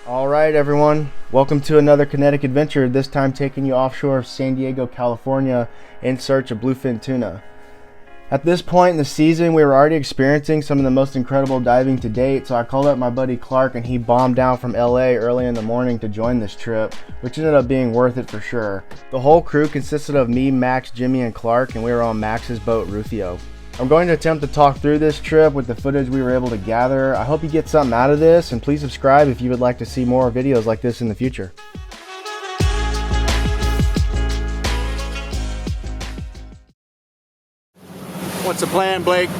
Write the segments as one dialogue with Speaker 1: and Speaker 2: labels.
Speaker 1: Alright everyone, welcome to another Kinetic adventure, this time taking you offshore of San Diego, California in search of bluefin tuna. At this point in the season, we were already experiencing some of the most incredible diving to date, so I called up my buddy Clark and he bombed down from LA early in the morning to join this trip, which ended up being worth it for sure. The whole crew consisted of me, Max, Jimmy, and Clark, and we were on Max's boat, Rufio. I'm going to attempt to talk through this trip with the footage we were able to gather. I hope you get something out of this, and please subscribe if you would like to see more videos like this in the future. What's the plan, Blake?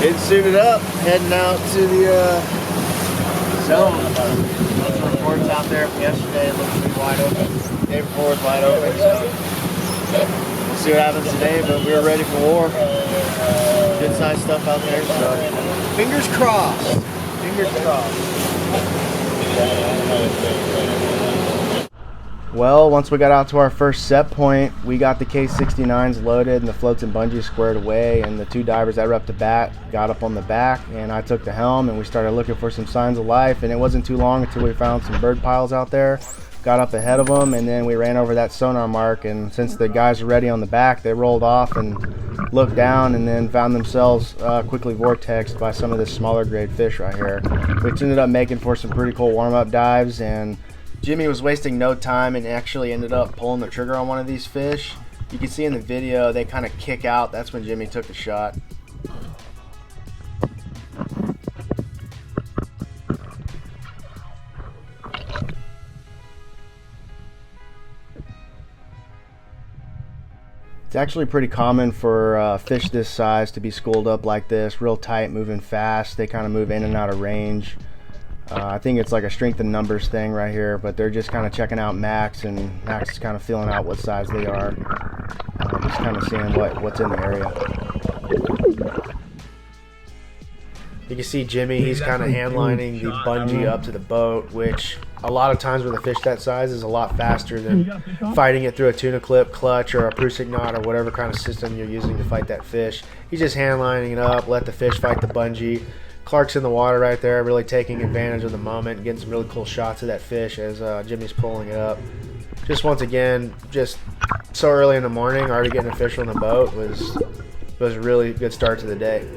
Speaker 1: Getting suited up, heading out to the zone. Those reports out there from yesterday look pretty wide open. Day before was wide open, so we'll see what happens today, but we're ready for war. Good sized stuff out there, so fingers crossed. Fingers crossed. Well, once we got out to our first set point, we got the K69s loaded and the floats and bungees squared away, and the two divers that were up to bat got up on the back, and I took the helm and we started looking for some signs of life, and it wasn't too long until we found some bird piles out there. Got up ahead of them, and then we ran over that sonar mark, and since the guys were ready on the back, they rolled off and looked down and then found themselves quickly vortexed by some of this smaller grade fish right here, which ended up making for some pretty cool warm-up dives. And Jimmy was wasting no time and actually ended up pulling the trigger on one of these fish. You can see in the video they kind of kick out. That's when Jimmy took the shot. It's actually pretty common for fish this size to be schooled up like this, real tight, moving fast. They kind of move in and out of range. I think it's like a strength in numbers thing right here, but they're just kind of checking out Max, and Max is kind of feeling out what size they are. Just kind of seeing what's in the area. You can see Jimmy, he's kind of handlining the bungee up to the boat, which a lot of times with a fish that size is a lot faster than fighting it through a tuna clip, clutch, or a Prusik knot, or whatever kind of system you're using to fight that fish. He's just handlining it up, let the fish fight the bungee. Clark's in the water right there, really taking advantage of the moment and getting some really cool shots of that fish as Jimmy's pulling it up. Just once again, just so early in the morning, already getting a fish on the boat was a really good start to the day.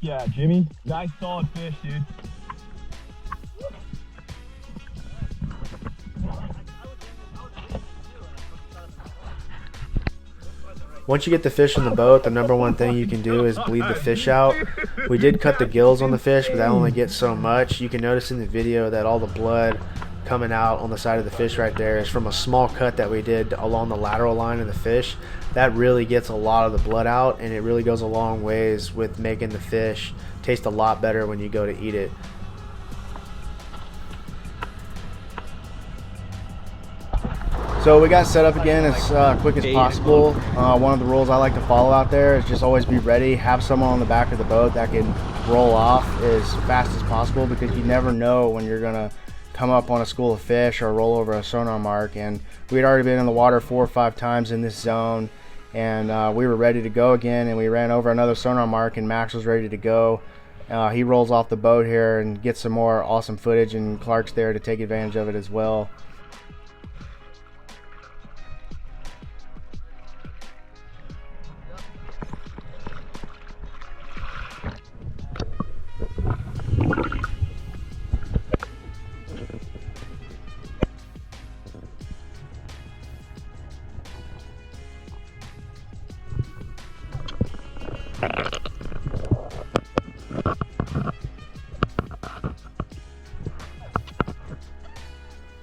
Speaker 2: Yeah, Jimmy, nice solid fish, dude.
Speaker 1: Once you get the fish on the boat, the number one thing you can do is bleed the fish out. We did cut the gills on the fish, but that only gets so much. You can notice in the video that all the blood coming out on the side of the fish right there is from a small cut that we did along the lateral line of the fish. That really gets a lot of the blood out, and it really goes a long ways with making the fish taste a lot better when you go to eat it. So we got set up again as quick as possible. One of the rules I like to follow out there is just always be ready. Have someone on the back of the boat that can roll off as fast as possible, because you never know when you're gonna come up on a school of fish or roll over a sonar mark. And we had already been in the water 4 or 5 times in this zone, and we were ready to go again, and we ran over another sonar mark and Max was ready to go. He rolls off the boat here and gets some more awesome footage, and Clark's there to take advantage of it as well.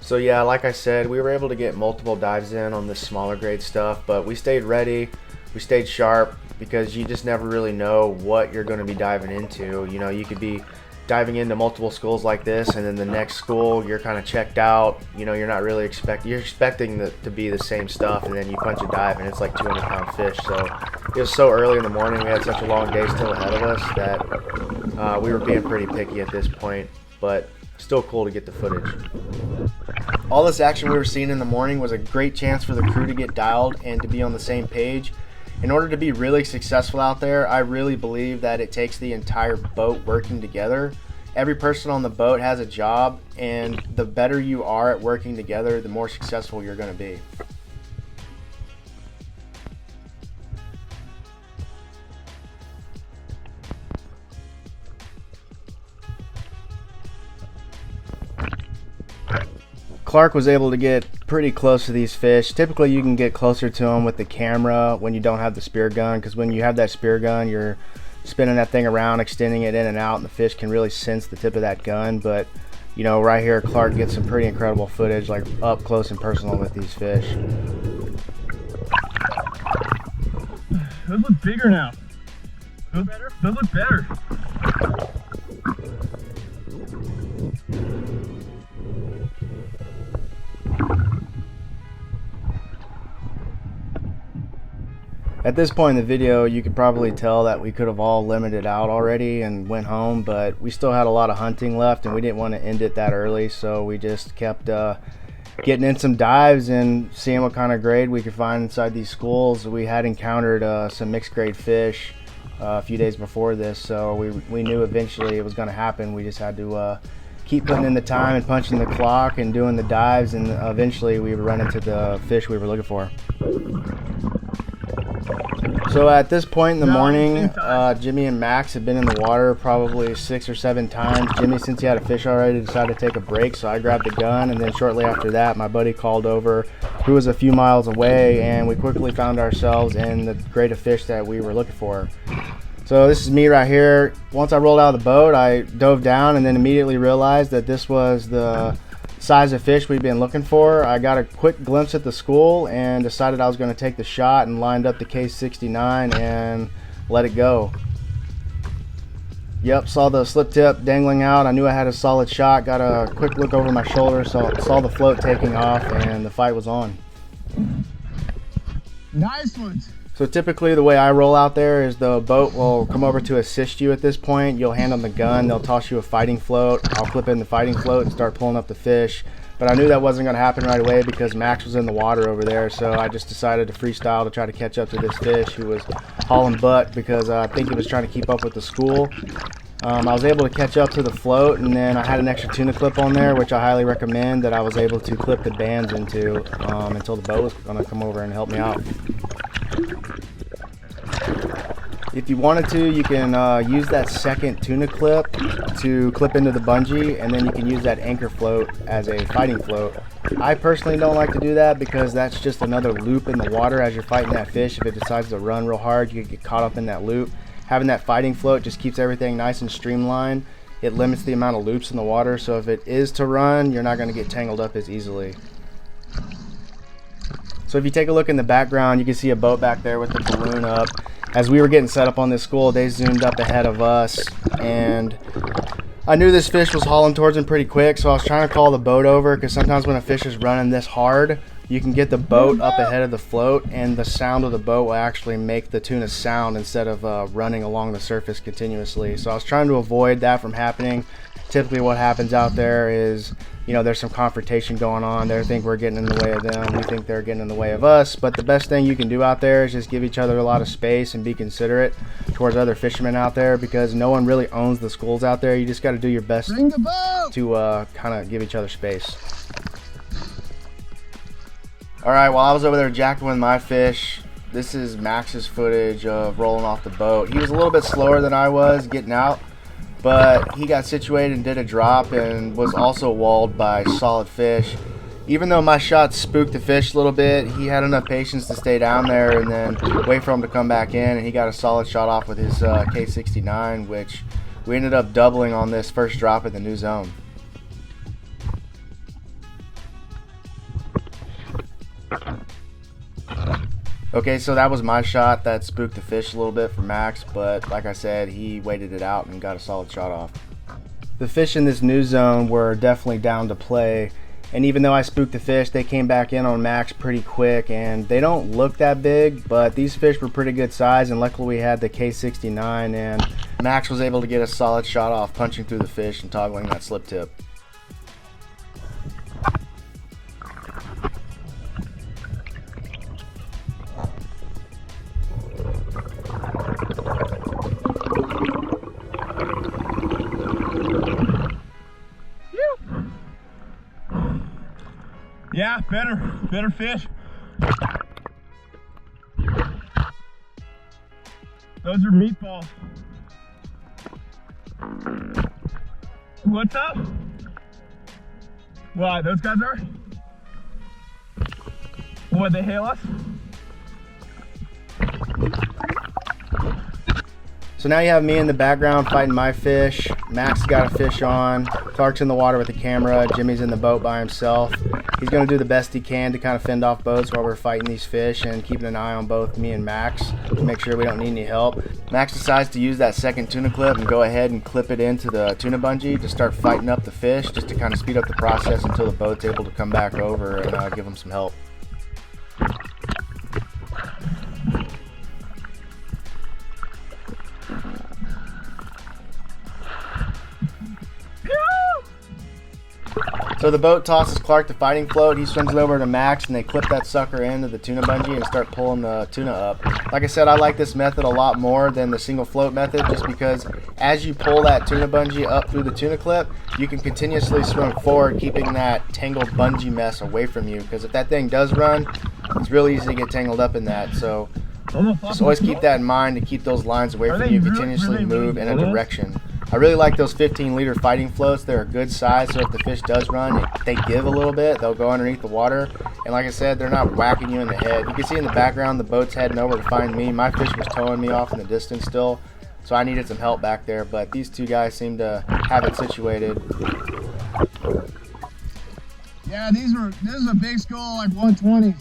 Speaker 1: So yeah, like I said, we were able to get multiple dives in on this smaller grade stuff, but we stayed ready, we stayed sharp, because you just never really know what you're going to be diving into. You know, you could be diving into multiple schools like this, and then the next school you're kind of checked out. You know, you're not really expecting to be the same stuff, and then you punch a dive and it's like 200-pound fish. So it was so early in the morning, we had such a long day still ahead of us that we were being pretty picky at this point, but still cool to get the footage. All this action we were seeing in the morning was a great chance for the crew to get dialed and to be on the same page. In order to be really successful out there, I really believe that it takes the entire boat working together. Every person on the boat has a job, and the better you are at working together, the more successful you're going to be. Clark was able to get pretty close to these fish. Typically you can get closer to them with the camera when you don't have the spear gun, because when you have that spear gun you're spinning that thing around, extending it in and out, and the fish can really sense the tip of that gun. But you know, right here Clark gets some pretty incredible footage, like up close and personal with these fish.
Speaker 2: Those look bigger now. Those look better.
Speaker 1: At this point in the video, you could probably tell that we could have all limited out already and went home, but we still had a lot of hunting left and we didn't want to end it that early, so we just kept getting in some dives and seeing what kind of grade we could find inside these schools. We had encountered some mixed grade fish a few days before this, so we knew eventually it was going to happen. We just had to keep putting in the time and punching the clock and doing the dives, and eventually we would run into the fish we were looking for. So at this point in the morning, Jimmy and Max had been in the water probably 6 or 7 times. Jimmy, since he had a fish already, decided to take a break, so I grabbed the gun, and then shortly after that my buddy called over, who was a few miles away, and we quickly found ourselves in the grade of fish that we were looking for. So this is me right here. Once I rolled out of the boat, I dove down and then immediately realized that this was the size of fish we've been looking for. I got a quick glimpse at the school and decided I was going to take the shot, and lined up the K69 and let it go. Yep, saw the slip tip dangling out. I knew I had a solid shot. Got a quick look over my shoulder, saw the float taking off, and the fight was on.
Speaker 2: Nice ones.
Speaker 1: So typically the way I roll out there is the boat will come over to assist you at this point. You'll hand them the gun, they'll toss you a fighting float. I'll clip in the fighting float and start pulling up the fish. But I knew that wasn't going to happen right away because Max was in the water over there, so I just decided to freestyle to try to catch up to this fish who was hauling butt, because I think he was trying to keep up with the school. I was able to catch up to the float, and then I had an extra tuna clip on there, which I highly recommend, that I was able to clip the bands into until the boat was going to come over and help me out. If you wanted to, you can use that second tuna clip to clip into the bungee, and then you can use that anchor float as a fighting float. I personally don't like to do that because that's just another loop in the water as you're fighting that fish. If it decides to run real hard, you could get caught up in that loop. Having that fighting float just keeps everything nice and streamlined. It limits the amount of loops in the water, so if it is to run, you're not going to get tangled up as easily. So if you take a look in the background, you can see a boat back there with the balloon up. As we were getting set up on this school, they zoomed up ahead of us, and I knew this fish was hauling towards him pretty quick, so I was trying to call the boat over, because sometimes when a fish is running this hard, you can get the boat up ahead of the float, and the sound of the boat will actually make the tuna sound instead of running along the surface continuously. So I was trying to avoid that from happening. Typically what happens out there is, you know, there's some confrontation going on. They think we're getting in the way of them, we think they're getting in the way of us. But the best thing you can do out there is just give each other a lot of space and be considerate towards other fishermen out there, because no one really owns the schools out there. You just got to do your best to kind of give each other space. Alright, while I was over there jacking with my fish, this is Max's footage of rolling off the boat. He was a little bit slower than I was getting out, but he got situated and did a drop and was also walled by solid fish. Even though my shot spooked the fish a little bit, he had enough patience to stay down there and then wait for him to come back in, and he got a solid shot off with his K69, which we ended up doubling on this first drop in the new zone. Okay, so that was my shot that spooked the fish a little bit for Max, but like I said, he waited it out and got a solid shot off. The fish in this new zone were definitely down to play, And even though I spooked the fish, they came back in on Max pretty quick, and they don't look that big, but these fish were pretty good size, and luckily we had the K69, and Max was able to get a solid shot off punching through the fish and toggling that slip tip.
Speaker 2: Yeah, better fish. Those are meatballs. What's up? Why, those guys are? What, they hail us?
Speaker 1: So now you have me in the background fighting my fish. Max has got a fish on. Clark's in the water with the camera. Jimmy's in the boat by himself. He's going to do the best he can to kind of fend off boats while we're fighting these fish and keeping an eye on both me and Max to make sure we don't need any help. Max decides to use that second tuna clip and go ahead and clip it into the tuna bungee to start fighting up the fish, just to kind of speed up the process until the boat's able to come back over and give him some help. So the boat tosses Clark the fighting float. He swims it over to Max, and they clip that sucker into the tuna bungee and start pulling the tuna up. Like I said, I like this method a lot more than the single float method, just because as you pull that tuna bungee up through the tuna clip, you can continuously swim forward, keeping that tangled bungee mess away from you. Because if that thing does run, it's really easy to get tangled up in that. So just always keep that in mind to keep those lines away from you, continuously move in a direction. I really like those 15-liter fighting floats. They're a good size, so if the fish does run, they give a little bit. They'll go underneath the water. And like I said, they're not whacking you in the head. You can see in the background the boat's heading over to find me. My fish was towing me off in the distance still, so I needed some help back there. But these two guys seem to have it situated.
Speaker 2: Yeah, this is a big skull, like 120s.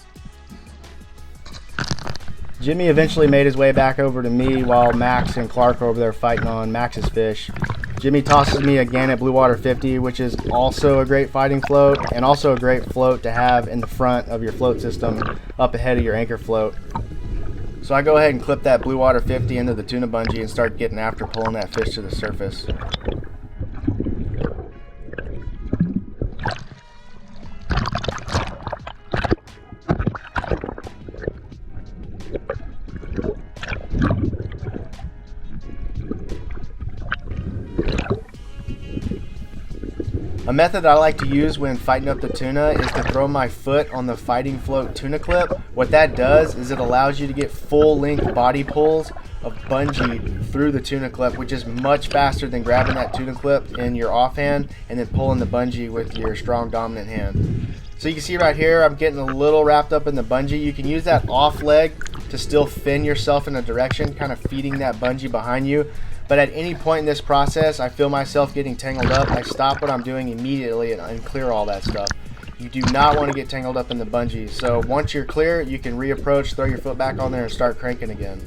Speaker 1: Jimmy eventually made his way back over to me while Max and Clark are over there fighting on Max's fish. Jimmy tosses me a Gannet Blue Water 50, which is also a great fighting float and also a great float to have in the front of your float system up ahead of your anchor float. So I go ahead and clip that Blue Water 50 into the tuna bungee and start getting after pulling that fish to the surface. A method I like to use when fighting up the tuna is to throw my foot on the fighting float tuna clip. What that does is it allows you to get full length body pulls of bungee through the tuna clip, which is much faster than grabbing that tuna clip in your offhand and then pulling the bungee with your strong dominant hand. So you can see right here, I'm getting a little wrapped up in the bungee. You can use that off leg to still fin yourself in a direction, kind of feeding that bungee behind you. But at any point in this process, I feel myself getting tangled up. I stop what I'm doing immediately and clear all that stuff. You do not want to get tangled up in the bungee. So once you're clear, you can reapproach, throw your foot back on there, and start cranking again.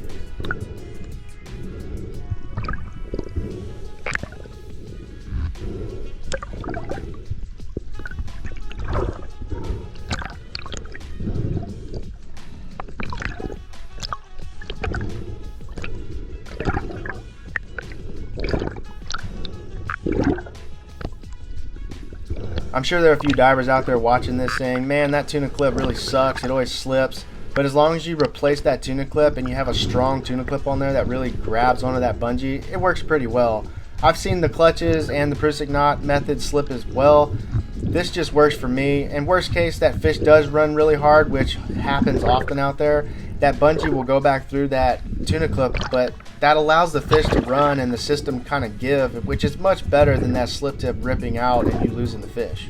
Speaker 1: I'm sure there are a few divers out there watching this saying, man, that tuna clip really sucks, it always slips. But as long as you replace that tuna clip and you have a strong tuna clip on there that really grabs onto that bungee, it works pretty well. I've seen the clutches and the Prusik knot method slip as well. This just works for me. And worst case, that fish does run really hard, which happens often out there. That bungee will go back through that tuna clip, but that allows the fish to run and the system kind of give, which is much better than that slip tip ripping out and you losing the fish.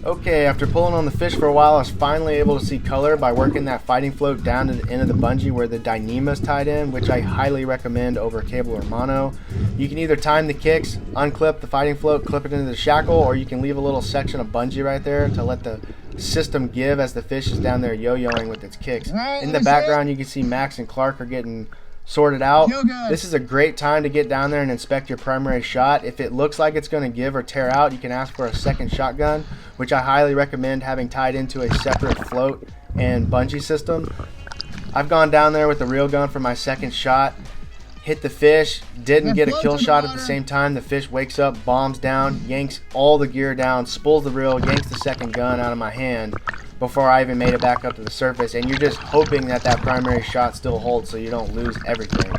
Speaker 1: Okay, after pulling on the fish for a while, I was finally able to see color by working that fighting float down to the end of the bungee where the Dyneema is tied in, which I highly recommend over cable or mono. You can either time the kicks, unclip the fighting float, clip it into the shackle, or you can leave a little section of bungee right there to let the system give as the fish is down there yo-yoing with its kicks. In the background, you can see Max and Clark are getting sorted out.
Speaker 2: Feel good.
Speaker 1: This is a great time to get down there and inspect your primary shot. If it looks like it's going to give or tear out, you can ask for a second shotgun, which I highly recommend having tied into a separate float and bungee system. I've gone down there with the reel gun for my second shot, hit the fish, didn't get a kill shot at the same time. The fish wakes up, bombs down, yanks all the gear down, spools the reel, yanks the second gun out of my hand before I even made it back up to the surface, and you're just hoping that that primary shot still holds so you don't lose everything.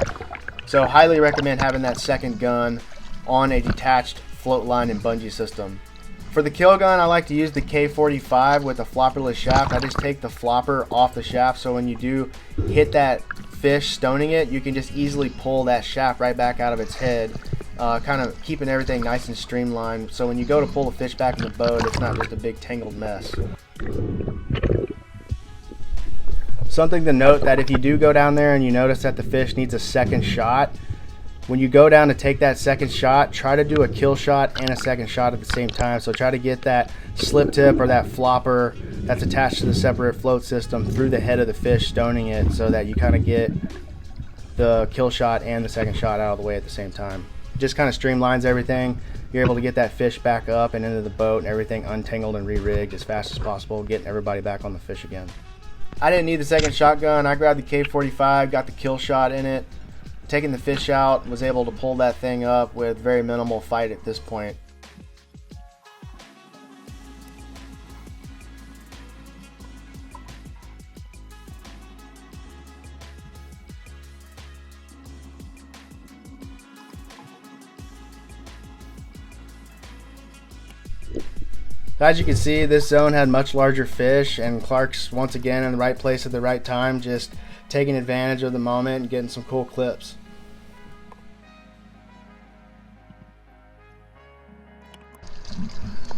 Speaker 1: So highly recommend having that second gun on a detached float line and bungee system. For the kill gun, I like to use the K45 with a flopperless shaft. I just take the flopper off the shaft, so when you do hit that fish stoning it, you can just easily pull that shaft right back out of its head, kind of keeping everything nice and streamlined, so when you go to pull the fish back in the boat, it's not just a big tangled mess. Something to note, that if you do go down there and you notice that the fish needs a second shot, when you go down to take that second shot, try to do a kill shot and a second shot at the same time. So try to get that slip tip or that flopper that's attached to the separate float system through the head of the fish, stoning it, so that you kind of get the kill shot and the second shot out of the way at the same time. Just kind of streamlines everything. You're able to get that fish back up and into the boat and everything untangled and re-rigged as fast as possible, getting everybody back on the fish again. I didn't need the second shotgun. I grabbed the K45, got the kill shot in it, taking the fish out, was able to pull that thing up with very minimal fight at this point. As you can see, this zone had much larger fish, and Clark's once again in the right place at the right time, just taking advantage of the moment and getting some cool clips.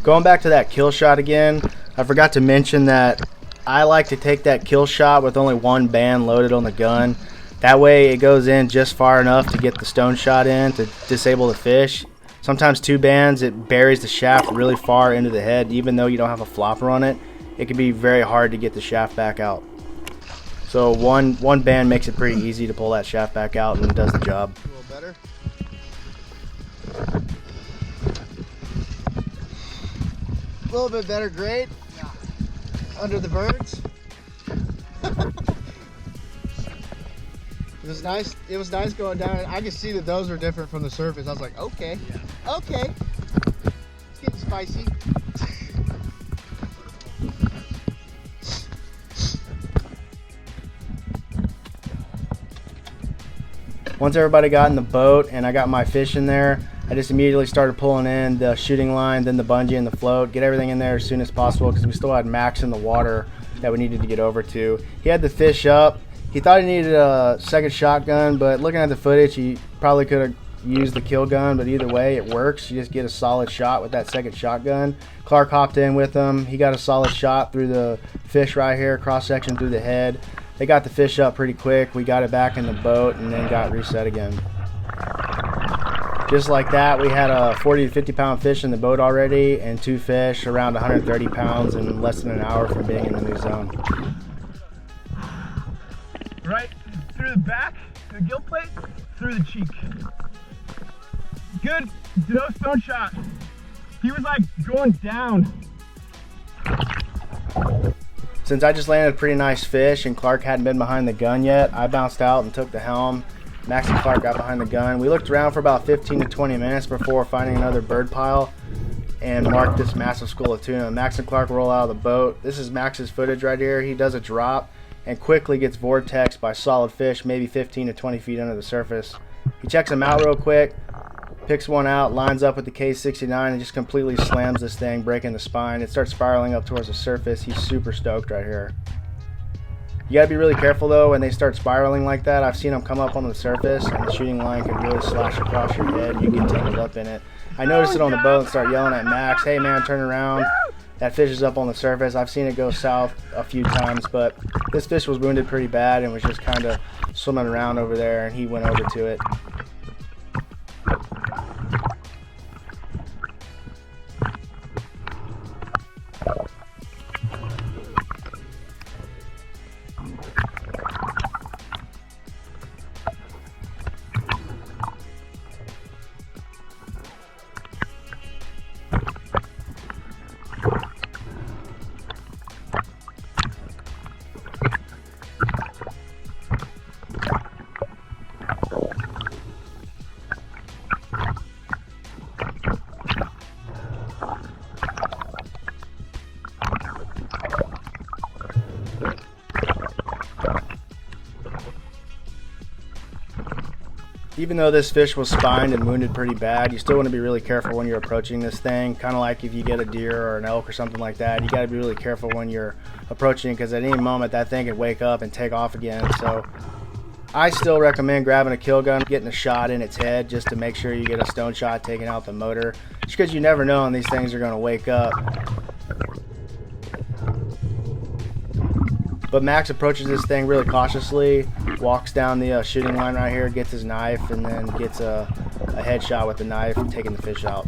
Speaker 1: Going back to that kill shot again, I forgot to mention that I like to take that kill shot with only one band loaded on the gun. That way it goes in just far enough to get the stone shot in to disable the fish. Sometimes two bands, it buries the shaft really far into the head. Even though you don't have a flopper on it, it can be very hard to get the shaft back out. So one band makes it pretty easy to pull that shaft back out and does the job.
Speaker 2: A little better. A little bit better grade. Yeah. Under the birds. It was nice. It was nice going down. I could see that those were different from the surface. I was like, okay, okay, it's getting spicy.
Speaker 1: Once everybody got in the boat and I got my fish in there, I just immediately started pulling in the shooting line, then the bungee and the float, get everything in there as soon as possible because we still had Max in the water that we needed to get over to. He had the fish up. He thought he needed a second shotgun, but looking at the footage, he probably could have used the kill gun, but either way, it works. You just get a solid shot with that second shotgun. Clark hopped in with him. He got a solid shot through the fish right here, cross-section through the head. They got the fish up pretty quick. We got it back in the boat and then got reset again. Just like that, we had a 40 to 50 pound fish in the boat already and two fish around 130 pounds in less than an hour from being in the new zone.
Speaker 3: Right through the back, the gill plate, through the cheek. Good, no stone shot. He was like going down.
Speaker 1: Since I just landed a pretty nice fish and Clark hadn't been behind the gun yet, I bounced out and took the helm. Max and Clark got behind the gun. We looked around for about 15 to 20 minutes before finding another bird pile and marked this massive school of tuna. Max and Clark roll out of the boat. This is Max's footage right here. He does a drop and quickly gets vortexed by solid fish, maybe 15 to 20 feet under the surface. He checks them out real quick, picks one out, lines up with the K69 and just completely slams this thing, breaking the spine. It starts spiraling up towards the surface. He's super stoked right here. You gotta be really careful though when they start spiraling like that. I've seen them come up on the surface and the shooting line can really slash across your head and you get tangled up in it. I noticed it on the boat and start yelling at Max, hey man, turn around. That fish is up on the surface. I've seen it go south a few times, but this fish was wounded pretty bad and was just kind of swimming around over there, and he went over to it. Even though this fish was spined and wounded pretty bad, you still want to be really careful when you're approaching this thing. Kind of like if you get a deer or an elk or something like that, you got to be really careful when you're approaching, because at any moment that thing could wake up and take off again. So I still recommend grabbing a kill gun, getting a shot in its head just to make sure you get a stone shot taking out the motor, just because you never know when these things are going to wake up. But Max approaches this thing really cautiously, walks down the shooting line right here, gets his knife, and then gets a headshot with the knife, taking the fish out.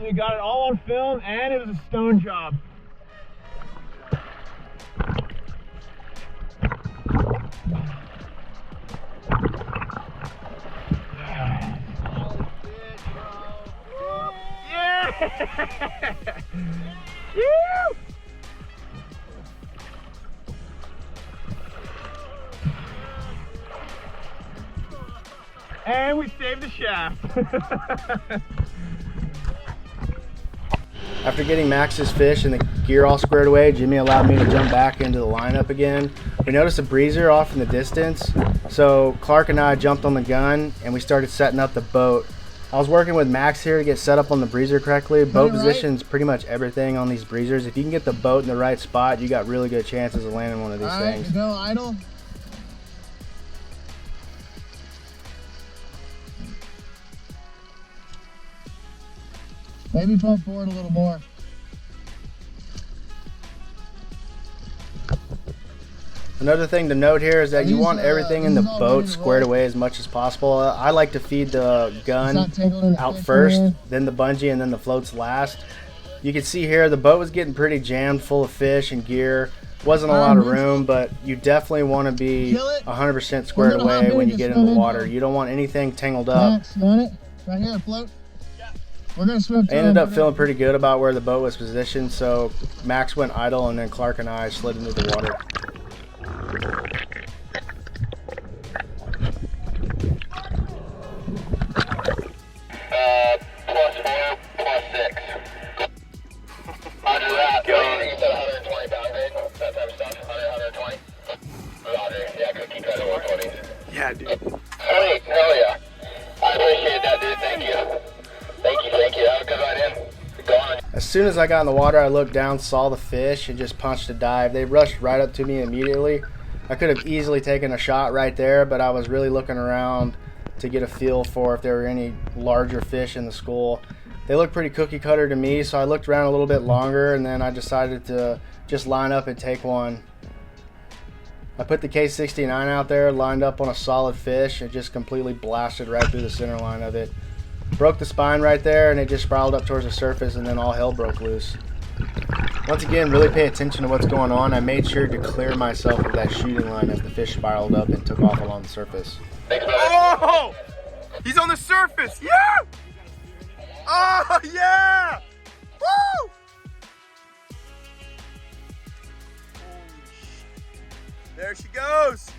Speaker 3: We got it all on film, and it was a stone job. Yeah! Woo! And we saved the shaft.
Speaker 1: After getting Max's fish and the gear all squared away, Jimmy allowed me to jump back into the lineup again. We noticed a breezer off in the distance, so Clark and I jumped on the gun and we started setting up the boat. I was working with Max here to get set up on the breezer correctly. Boat position's pretty much everything on these breezers. If you can get the boat in the right spot, you got really good chances of landing one of these things.
Speaker 2: Go idle. Maybe pump forward a little more.
Speaker 1: Another thing to note here is that you want everything in the boat squared away as much as possible. I like to feed the gun out first, then the bungee, and then the floats last. You can see here the boat was getting pretty jammed full of fish and gear. Wasn't a lot of room, but you definitely want to be 100% squared away when you get in the water. You don't want anything tangled up.
Speaker 2: You want it? Right here, float. We're gonna swim.
Speaker 1: I ended up feeling pretty good about where the boat was positioned, so Max went idle and then Clark and I slid into the water.
Speaker 4: +4, +6. Roger that. You said 120 pound grade, that type of stuff. 120. Roger. Yeah, go keep that at 120.
Speaker 3: Yeah, dude.
Speaker 4: Sweet. Hell yeah. I appreciate that, dude. Thank you. Thank you. Have a good ride in. Go on.
Speaker 1: As soon as I got in the water, I looked down, saw the fish, and just punched a dive. They rushed right up to me immediately. I could have easily taken a shot right there, but I was really looking around to get a feel for if there were any larger fish in the school. They looked pretty cookie cutter to me, so I looked around a little bit longer, and then I decided to just line up and take one. I put the K69 out there, lined up on a solid fish, and just completely blasted right through the center line of it. Broke the spine right there, and it just spiraled up towards the surface, and then all hell broke loose. Once again, really pay attention to what's going on. I made sure to clear myself of that shooting line as the fish spiraled up and took off along the surface.
Speaker 3: Oh! He's on the surface! Yeah! Oh, yeah! Woo! There she goes!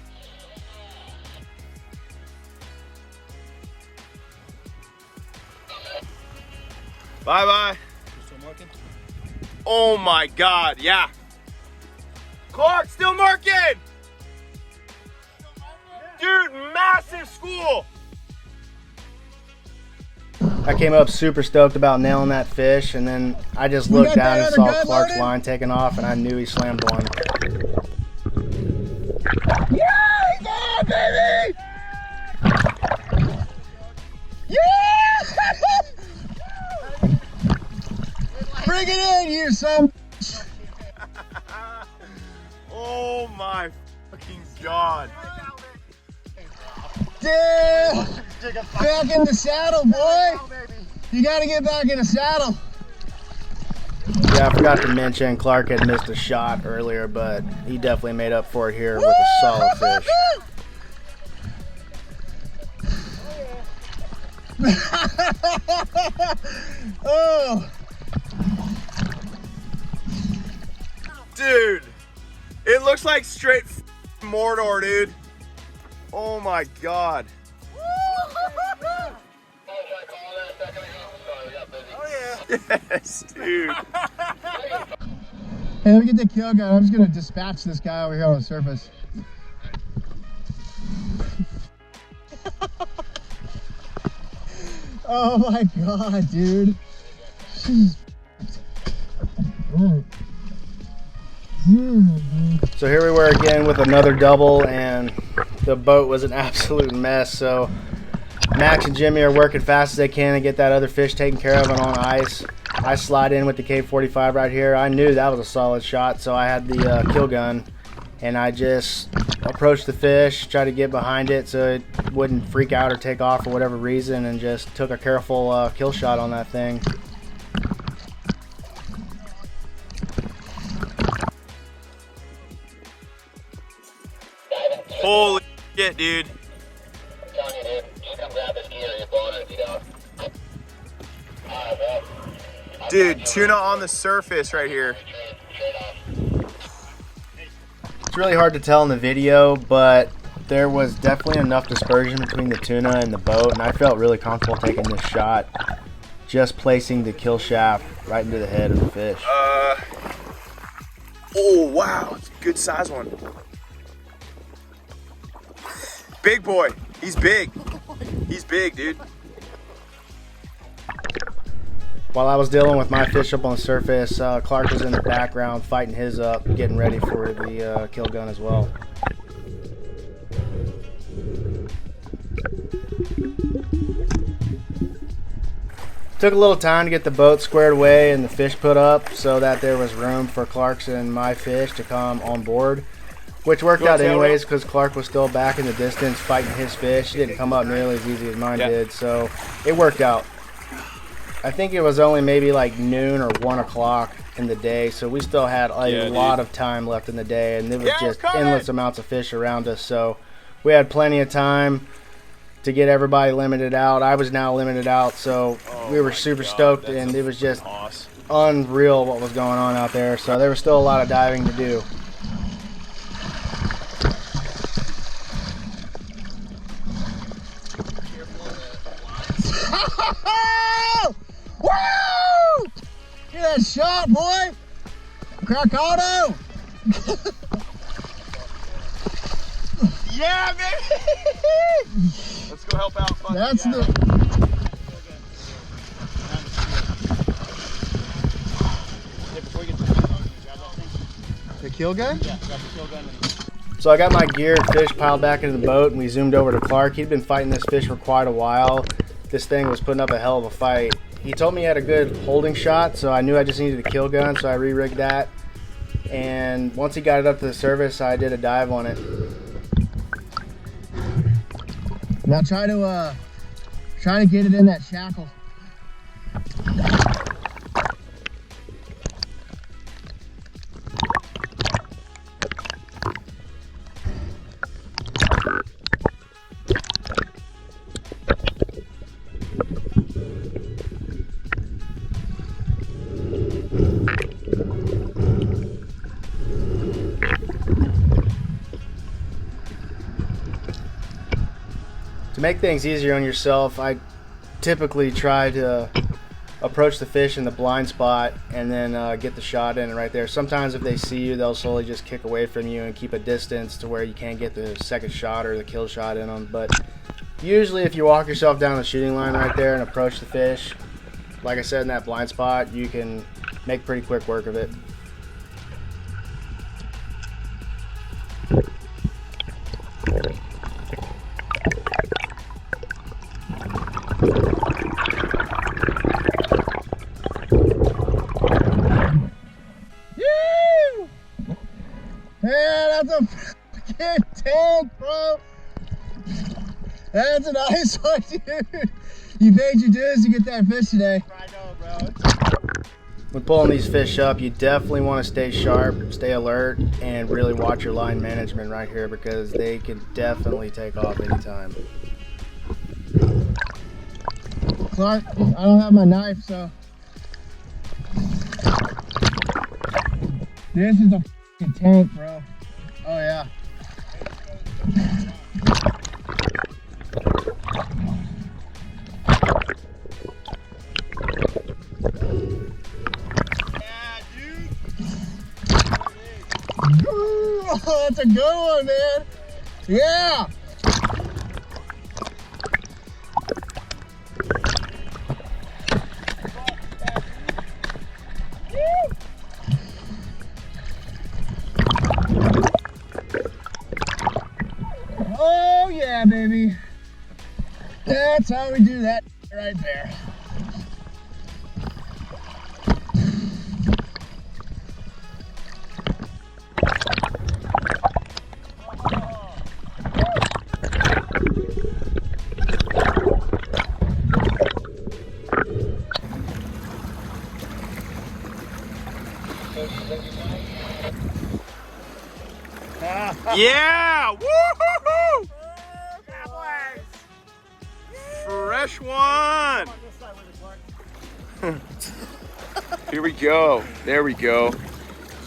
Speaker 3: Bye-bye. Oh my God, yeah. Clark, still marking! Dude, massive school!
Speaker 1: I came up super stoked about nailing that fish, and then I just looked down and saw Clark's line taking off, and I knew he slammed one.
Speaker 2: Yeah, he's on, baby! Yeah! Bring it in, you son.
Speaker 3: Oh my fucking God.
Speaker 2: Damn! Back in the saddle, boy! You gotta get back in the saddle.
Speaker 1: Yeah, I forgot to mention Clark had missed a shot earlier, but he definitely made up for it here with a solid fish.
Speaker 3: Dude, it
Speaker 5: It looks like straight Mordor, dude. Oh my God. Yes, dude.
Speaker 2: Hey, let me get the kill gun. I'm just gonna dispatch this guy over here on the surface. Oh my God, dude.
Speaker 1: So here we were again with another double, and the boat was an absolute mess. So Max and Jimmy are working fast as they can to get that other fish taken care of and on ice. I slide in with the K45 right here. I knew that was a solid shot, so I had the kill gun, and I just approached the fish, tried to get behind it so it wouldn't freak out or take off for whatever reason, and just took a careful kill shot on that thing.
Speaker 5: Holy shit, dude.
Speaker 4: I'm telling you, dude. Just come grab this gear. You're blowing it if you don't. Alright, bro.
Speaker 5: Dude, tuna on the surface right here.
Speaker 1: It's really hard to tell in the video, but there was definitely enough dispersion between the tuna and the boat, and I felt really comfortable taking this shot, just placing the kill shaft right into the head of the fish.
Speaker 5: Oh, wow. It's a good size one. Big boy. He's big. He's big, dude.
Speaker 1: While I was dealing with my fish up on the surface, Clark was in the background fighting his up, getting ready for the kill gun as well. Took a little time to get the boat squared away and the fish put up so that there was room for Clark's and my fish to come on board, which worked out anyways because Clark was still back in the distance fighting his fish. He didn't come up nearly as easy as mine did, so it worked out. I think it was only maybe like noon or 1 o'clock in the day, so we still had a lot of time left in the day, and it was just endless amounts of fish around us, so we had plenty of time to get everybody limited out. I was now limited out, so we were super stoked, and it was just unreal what was going on out there, so there was still a lot of diving to do.
Speaker 2: Woo! Get that shot, boy! Crack auto!
Speaker 5: Yeah, baby! Let's go help out.
Speaker 2: That's the... The kill gun? Yeah, grab the kill gun.
Speaker 1: So I got my gear and fish piled back into the boat, and we zoomed over to Clark. He'd been fighting this fish for quite a while. This thing was putting up a hell of a fight. He told me he had a good holding shot, so I knew I just needed a kill gun, so I re-rigged that. And once he got it up to the surface, I did a dive on it.
Speaker 2: Now try to get it in that shackle.
Speaker 1: To make things easier on yourself, I typically try to approach the fish in the blind spot and then get the shot in right there. Sometimes if they see you, they'll slowly just kick away from you and keep a distance to where you can't get the second shot or the kill shot in them. But usually if you walk yourself down the shooting line right there and approach the fish, like I said, in that blind spot, you can make pretty quick work of it.
Speaker 2: Man, that's a fucking tank, bro. That's a nice one, dude. You paid your dues to get that fish today.
Speaker 3: I know, bro.
Speaker 1: When pulling these fish up, you definitely want to stay sharp, stay alert, and really watch your line management right here because they can definitely take off anytime.
Speaker 2: Clark, I don't have my knife, so. This is a fucking tank, bro. Oh yeah. Oh, that's a good one, man. Yeah. Oh yeah, baby. That's how we do that right there.
Speaker 5: Yeah! Woo-hoo-hoo! Fresh one! Here we go. There we go.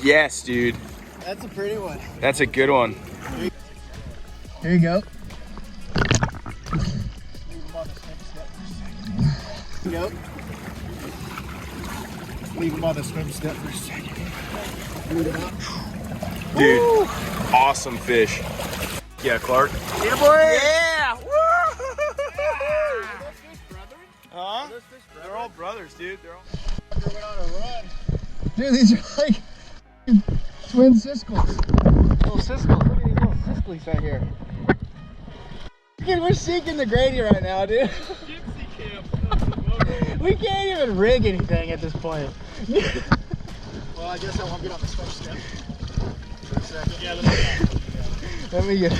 Speaker 5: Yes, dude.
Speaker 2: That's a pretty one.
Speaker 5: That's a good one.
Speaker 2: Here you go. Yep. Leave him on the swim step for a second.
Speaker 5: Dude,
Speaker 2: Woo!
Speaker 5: awesome fish. Yeah, Clark.
Speaker 2: Yeah, boy.
Speaker 5: Yeah!
Speaker 2: Are those fish brothers?
Speaker 5: Huh?
Speaker 2: Are those fish brothers?
Speaker 5: They're all brothers, dude. They're all...
Speaker 2: Went on a run. Dude, these are like twin siscles. Little siscles. Look at these little siscles right here. We're sinking the Grady right now, dude.
Speaker 3: Gypsy camp.
Speaker 2: We can't even rig anything at this point.
Speaker 3: Well, I guess I won't get on the swim step for a second. Yeah,
Speaker 2: Let me get.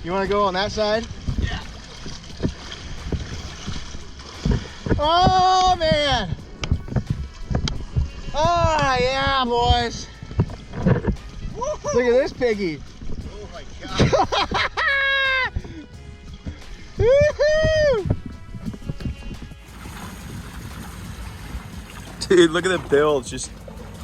Speaker 2: You want to go on that side?
Speaker 3: Yeah.
Speaker 2: Oh man! Oh yeah, boys! Look at this piggy.
Speaker 3: Oh my god.
Speaker 2: Woohoo!
Speaker 5: Dude, look at the bill. It's just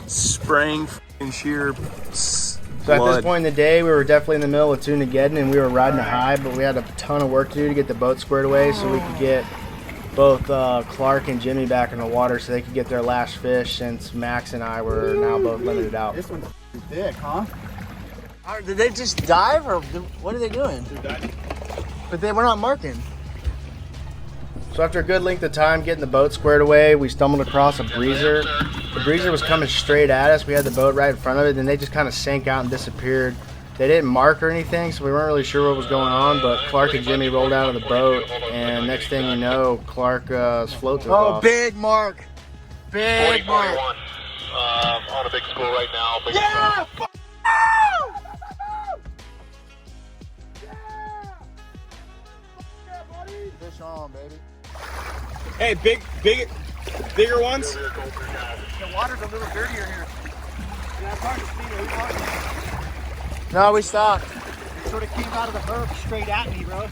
Speaker 5: spraying f***ing sheer
Speaker 1: So at this point in the day, we were definitely in the middle of Tunageddon and we were riding a high, but we had a ton of work to do to get the boat squared away so we could get both Clark and Jimmy back in the water so they could get their last fish, since Max and I were now both limited out.
Speaker 2: This one's thick, huh? Did they just dive, or what are they doing?
Speaker 3: They're diving.
Speaker 2: But they were not marking.
Speaker 1: So after a good length of time getting the boat squared away, we stumbled across a breezer. The breezer was coming straight at us. We had the boat right in front of it, and they just kind of sank out and disappeared. They didn't mark or anything, so we weren't really sure what was going on, but Clark and Jimmy rolled out of the boat, and next thing you know, Clark's float took off.
Speaker 2: Big mark. Big mark.
Speaker 4: On a big school right now. Big
Speaker 2: Yeah! Fish on, baby.
Speaker 5: Hey, bigger ones?
Speaker 3: The water's a little dirtier here. Yeah, it's hard to see.
Speaker 2: No, we stopped.
Speaker 3: It sort of came out of the boat straight at me, bro.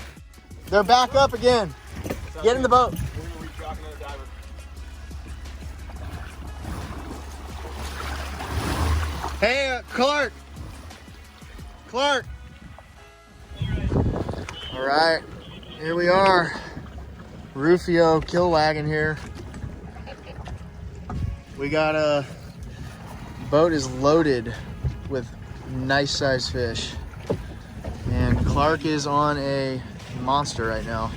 Speaker 2: They're back up again. Get in the boat. Hey, Clark. Clark. All right, here we are. Rufio kill wagon here. We got a boat is loaded with nice sized fish, and Clark is on a monster right now.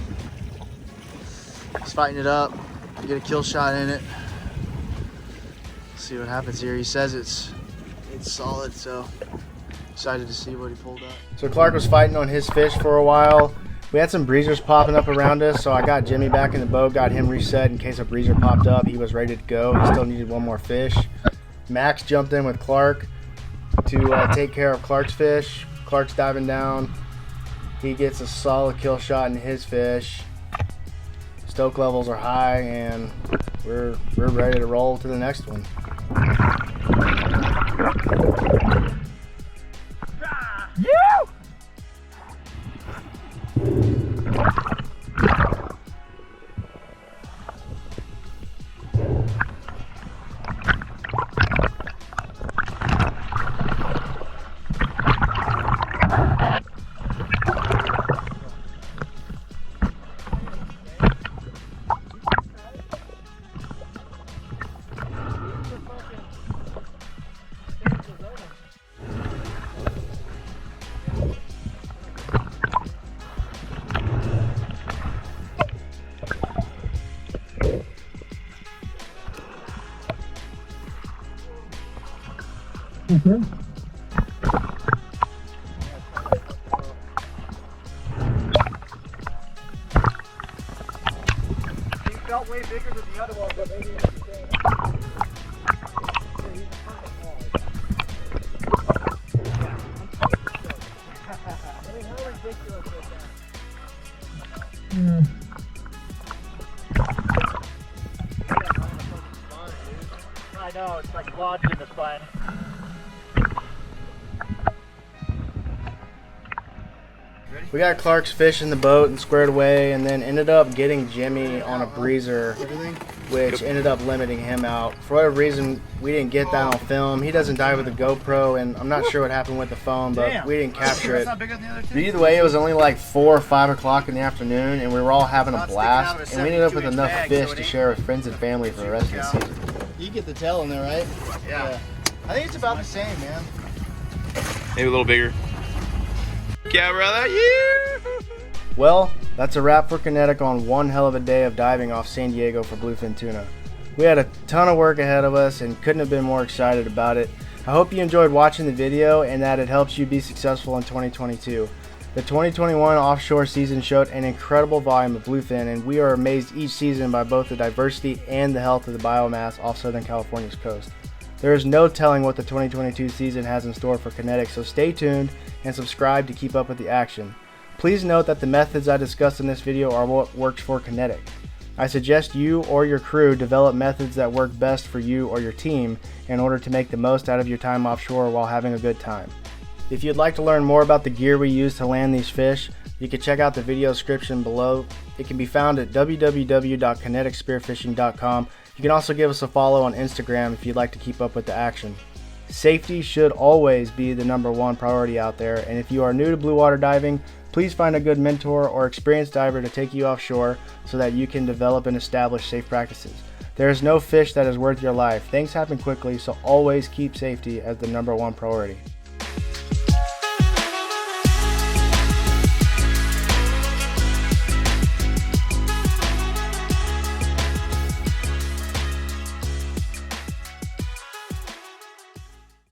Speaker 2: He's fighting it up, get a kill shot in it. See what happens here. He says it's solid, so excited to see what he pulled up.
Speaker 1: So Clark was fighting on his fish for a while. We had some breezers popping up around us, so I got Jimmy back in the boat, got him reset in case a breezer popped up. He was ready to go. He still needed one more fish. Max jumped in with Clark to take care of Clark's fish. Clark's diving down. He gets a solid kill shot in his fish. Stoke levels are high, and we're ready to roll to the next one.
Speaker 3: You! He felt way bigger than the other one, but maybe it's the same. He's a perfect size. I mean, how ridiculous is that? I know, it's like lodged in the spine.
Speaker 1: We got Clark's fish in the boat and squared away, and then ended up getting Jimmy on a breezer, which ended up limiting him out. For whatever reason, we didn't get that on film. He doesn't dive with a GoPro, and I'm not sure what happened with the phone, but we didn't capture it. But either way, it was only like 4 or 5 o'clock in the afternoon, and we were all having a blast, and we ended up with enough fish to share with friends and family for the rest of the season.
Speaker 2: You get the tail in there, right? Yeah. I think it's about the same, man.
Speaker 5: Maybe a little bigger. Yeah, brother. Yeah.
Speaker 1: Well, that's a wrap for Kinetic on one hell of a day of diving off San Diego for Bluefin Tuna. We had a ton of work ahead of us and couldn't have been more excited about it. I hope you enjoyed watching the video and that it helps you be successful in 2022. The 2021 offshore season showed an incredible volume of bluefin, and we are amazed each season by both the diversity and the health of the biomass off Southern California's coast. There is no telling what the 2022 season has in store for Kinetic, so stay tuned and subscribe to keep up with the action. Please note that the methods I discussed in this video are what works for Kinetic. I suggest you or your crew develop methods that work best for you or your team in order to make the most out of your time offshore while having a good time. If you'd like to learn more about the gear we use to land these fish, you can check out the video description below. It can be found at www.kineticspearfishing.com. You can also give us a follow on Instagram if you'd like to keep up with the action. Safety should always be the #1 priority out there, and if you are new to blue water diving, please find a good mentor or experienced diver to take you offshore so that you can develop and establish safe practices. There is no fish that is worth your life. Things happen quickly, so always keep safety as the #1 priority.